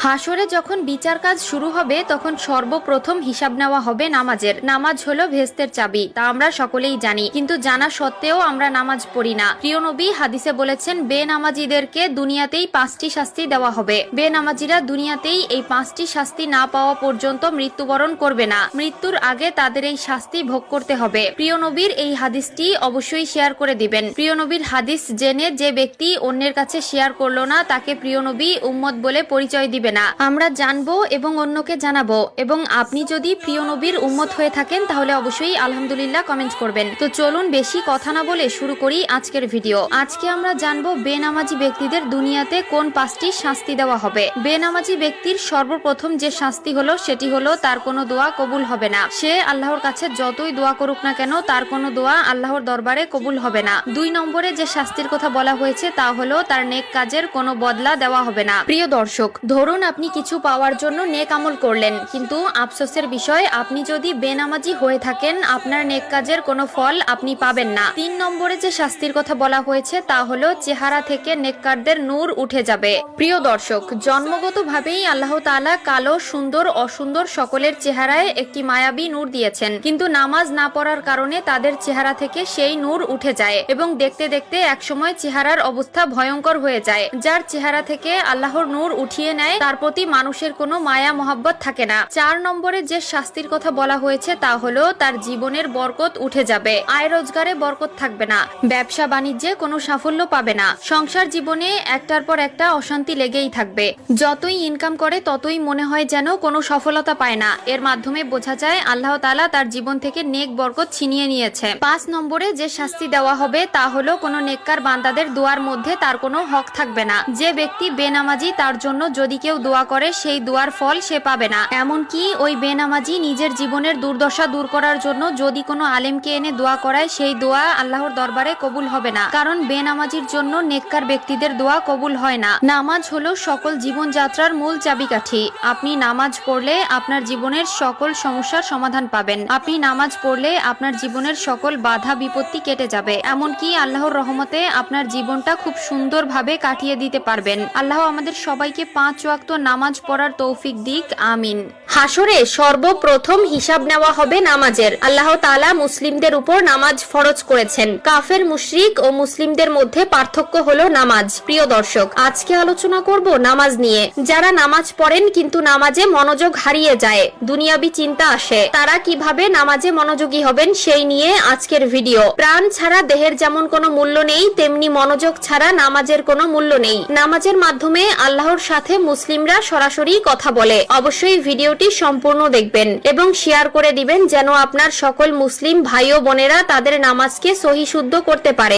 হাসরে যখন বিচার কাজ শুরু হবে তখন সর্বপ্রথম হিসাব নেওয়া হবে নামাজের। নামাজ হলো ভেস্তের চাবি, তা আমরা সকলেই জানি, কিন্তু জানা সত্ত্বেও আমরা নামাজ পড়ি না। প্রিয় নবী হাদিসে বলেছেন, বেনামাজিদেরকে দুনিয়াতেই 5টি শাস্তি দেওয়া হবে। বেনামাজিরা দুনিয়াতেই এই 5টি শাস্তি না পাওয়া পর্যন্ত মৃত্যুবরণ করবে না। মৃত্যুর আগে তাদের এই শাস্তি ভোগ করতে হবে। প্রিয় নবীর এই হাদিসটি অবশ্যই শেয়ার করে দিবেন। প্রিয় নবীর হাদিস জেনে যে ব্যক্তি অন্যের কাছে শেয়ার করলো না, তাকে প্রিয় নবী উম্মত বলে পরিচয় দিবে না। আমরা জানবো এবং অন্যকে জানাবো। এবং আপনি যদি প্রিয় নবীর উম্মত হয়ে থাকেন তাহলে অবশ্যই আলহামদুলিল্লাহ কমেন্ট করবেন। তো চলুন বেশি কথা না বলে শুরু করি আজকের ভিডিও। আজকে আমরা জানবো বেনামাজি ব্যক্তিদের দুনিয়াতে কোন 5টি শাস্তি দেওয়া হবে। বেনামাজি ব্যক্তির সর্বপ্রথম যে শাস্তি হলো সেটি হলো তার কোনো দোয়া কবুল হবে না। সে আল্লাহর কাছে যতই দোয়া করুক না কেন তার কোনো দোয়া আল্লাহর দরবারে কবুল হবে না। 2 নম্বরে যে শাস্তির কথা বলা হয়েছে তা হলো তার নেক কাজের কোনো বদলা দেওয়া হবে না। প্রিয় দর্শক, ধরুন আপনি কিছু পাওয়ার জন্য নেক আমল করলেন, কিন্তু আফসোসের বিষয় আপনি যদি বেনামাজি হয়ে থাকেন আপনার নেক কাজের কোনো ফল আপনি পাবেন না। 3 নম্বরে যে শাস্তির কথা বলা হয়েছে তা হলো চেহারা থেকে নেককারদের নূর উঠে যাবে। প্রিয় দর্শক, জন্মগতভাবেই আল্লাহ তাআলা কালো, সুন্দর, অসুন্দর সকলের চেহারায় একটি মায়াবী নূর দিয়েছেন, কিন্তু নামাজ না পড়ার কারণে তাদের চেহারা থেকে সেই নূর উঠে যায় এবং দেখতে দেখতে একসময় চেহারার অবস্থা ভয়ঙ্কর হয়ে যায়। যার চেহারা থেকে আল্লাহর নূর উঠিয়ে নেয় তার প্রতি মানুষের কোনো মায়া মহব্বত থাকে না। 4 নম্বরে যে শাস্তির কথা বলা হয়েছে তা হলো তার জীবনের বরকত উঠে যাবে। আয় রোজগারে বরকত থাকবে না, ব্যবসা বাণিজ্যে কোনো সাফল্য পাবে না, সংসার জীবনে একটার পর একটা অশান্তি লেগেই থাকবে। যতই ইনকাম করে ততই মনে হয় যেন কোনো সফলতা পায় না। এর মাধ্যমে বোঝা যায় আল্লাহ তাআলা তার জীবন থেকে নেক বরকত ছিনিয়ে নিয়েছে। 5 নম্বরে যে শাস্তি দেওয়া হবে তা হলো কোনো নেককার বান্দাদের দোয়ার মধ্যে তার কোনো হক থাকবে না। যে ব্যক্তি বেনামাজি তার জন্য যদি কেউ দোয়া করে সেই দোয়ার ফল সে পাবে না। এমনকি ওই বেনামাজি নিজের জীবনের দুর্দশা দূর করার জন্য যদি কোনো আলেমকে এনে দোয়া করায় সেই দোয়া আল্লাহর দরবারে কবুল হবে না, কারণ বেনামাজির জন্য নেককার ব্যক্তিদের দোয়া কবুল হয় না। নামাজ হলো সকল জীবনযাত্রার মূল চাবিকাঠি। আপনি নামাজ পড়লে আপনার জীবনের সকল সমস্যার সমাধান পাবেন। আপনি নামাজ পড়লে আপনার জীবনের সকল বাধা বিপত্তি কেটে যাবে। এমনকি আল্লাহর রহমতে আপনার জীবনটা খুব সুন্দরভাবে কাটিয়ে দিতে পারবেন। আল্লাহ আমাদের সবাইকে 5 ওয়াক্ত নামাজ পড়ার তৌফিক দিক, আমিন। হাসরে সর্বপ্রথম হিসাব নেওয়া হবে নামাজের। আল্লাহ তাআলা মুসলিমদের উপর নামাজ ফরজ করেছেন। কাফের, মুশরিক ও মুসলিমদের মধ্যে পার্থক্য হলো নামাজ। প্রিয় দর্শক, আজকে আলোচনা করব নামাজ নিয়ে। যারা নামাজ পড়েন কিন্তু নামাজে মনোযোগ হারিয়ে যায়, দুনিয়াবি চিন্তা আসে, তারা কিভাবে নামাজে মনোযোগী হবেন সেই নিয়ে আজকের ভিডিও। প্রাণ ছাড়া দেহের যেমন কোনো মূল্য নেই, তেমনি মনোযোগ ছাড়া নামাজের কোনো মূল্য নেই। নামাজের মাধ্যমে আল্লাহর সাথে মুসলিমরা সরাসরি কথা বলে। অবশ্যই ভিডিওটি সম্পূর্ণ দেখবেন এবং শেয়ার করে দিবেন যেন আপনার সকল মুসলিম ভাই ও বোনেরা তাদের নামাজকে সহিশুদ্ধ করতে পারে।